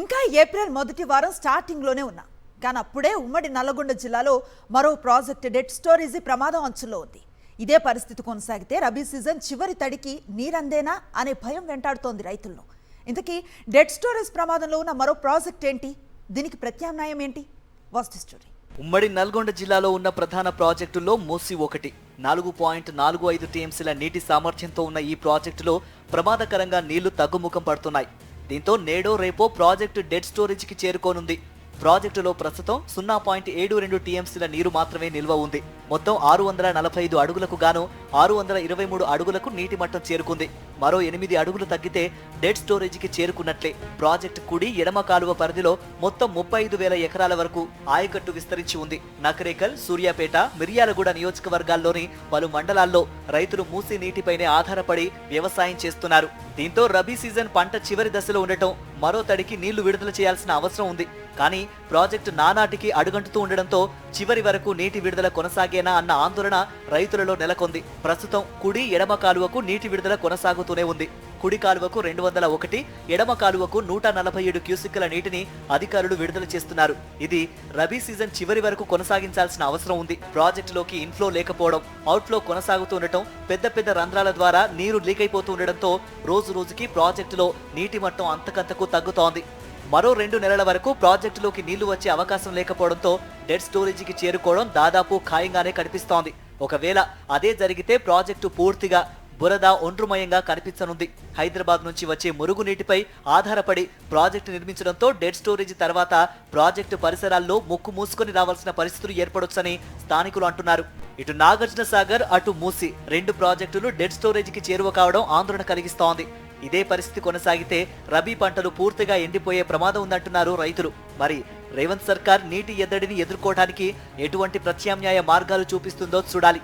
ఇంకా ఏప్రిల్ మొదటి వారం స్టార్టింగ్లోనే ఉన్నాం. కానీ అప్పుడే ఉమ్మడి నల్లగొండ జిల్లాలో మరో ప్రాజెక్ట్ డెడ్ స్టోరేజీ ప్రమాదం అంచుల్లో ఉంది. ఇదే పరిస్థితి కొనసాగితే రబీ సీజన్ చివరి తడికి నీరందేనా అనే భయం వెంటాడుతోంది రైతులను. ఇంతకీ డెడ్ స్టోరేజ్ ప్రమాదంలో ఉన్న మరో ప్రాజెక్ట్ ఏంటి? దీనికి ప్రత్యామ్నాయం ఏంటి? Vast story. ఉమ్మడి నల్గొండ జిల్లాలో ఉన్న ప్రధాన ప్రాజెక్టుల్లో మూసి ఒకటి. 4.45 టీఎంసీల నీటి సామర్థ్యంతో ఉన్న ఈ ప్రాజెక్టులో ప్రమాదకరంగా నీళ్లు తగ్గుముఖం పడుతున్నాయి. దీంతో నేడో రేపో ప్రాజెక్టు డెడ్ స్టోరేజ్కి చేరుకోనుంది. ప్రాజెక్టులో ప్రస్తుతం 0.72 టీఎంసీల నీరు మాత్రమే నిల్వ ఉంది. మొత్తం 645 అడుగులకు గాను 623 అడుగులకు నీటి మట్టం చేరుకుంది. మరో 8 అడుగులు తగ్గితే డెడ్ స్టోరేజీకి చేరుకున్నట్లే. ప్రాజెక్టు కుడి ఎడమ కాలువ పరిధిలో మొత్తం 35,000 ఎకరాల వరకు ఆయకట్టు విస్తరించి ఉంది. నకరేకల్, సూర్యాపేట, మిర్యాలగూడ నియోజకవర్గాల్లోని పలు మండలాల్లో రైతులు మూసి నీటిపైనే ఆధారపడి వ్యవసాయం చేస్తున్నారు. దీంతో రబీ సీజన్ పంట చివరి దశలో ఉండటం మరో తడికి నీళ్లు విడుదల చేయాల్సిన అవసరం ఉంది. కానీ ప్రాజెక్టు నానాటికి అడుగంటుతూ ఉండడంతో చివరి వరకు నీటి విడుదల కొనసాగేనా అన్న ఆందోళన రైతులలో నెలకొంది. ప్రస్తుతం కుడి ఎడమ కాలువకు నీటి విడుదల కొనసాగుతూనే ఉంది. కుడి కాలువకు 201, ఎడమ కాలువకు 147 క్యూసెక్కుల నీటిని అధికారులు విడుదల చేస్తున్నారు. ఇది రబీ సీజన్ చివరి వరకు కొనసాగించాల్సిన అవసరం ఉంది. ప్రాజెక్టులోకి ఇన్ఫ్లో లేకపోవడం, అవుట్ఫ్లో కొనసాగుతూ ఉండటం, పెద్ద పెద్ద రంధ్రాల ద్వారా నీరు లీక్ అయిపోతూ ఉండడంతో రోజు రోజుకి ప్రాజెక్టులో నీటి మట్టం అంతకంతకు తగ్గుతోంది. మరో 2 నెలల వరకు ప్రాజెక్టులోకి నీళ్లు వచ్చే అవకాశం లేకపోవడంతో డెడ్ స్టోరేజీకి చేరుకోవడం దాదాపు ఖాయంగానే కనిపిస్తోంది. ఒకవేళ అదే జరిగితే ప్రాజెక్టు పూర్తిగా బురద ఒండ్రుమయంగా కనిపించనుంది. హైదరాబాద్ నుంచి వచ్చే మురుగునీటిపై ఆధారపడి ప్రాజెక్టు నిర్మించడంతో డెడ్ స్టోరేజీ తర్వాత ప్రాజెక్టు పరిసరాల్లో ముక్కు మూసుకొని రావాల్సిన పరిస్థితులు ఏర్పడొచ్చని స్థానికులు అంటున్నారు. ఇటు నాగార్జున సాగర్, అటు మూసి 2 ప్రాజెక్టులు డెడ్ స్టోరేజీకి చేరువ కావడం ఆందోళన కలిగిస్తోంది. ఇదే పరిస్థితి కొనసాగితే రబీ పంటలు పూర్తిగా ఎండిపోయే ప్రమాదం ఉందంటున్నారు రైతులు. మరి రేవంత్ సర్కార్ నీటి ఎద్దడిని ఎదుర్కోవడానికి ఎటువంటి ప్రత్యామ్నాయ మార్గాలు చూపిస్తుందో చూడాలి.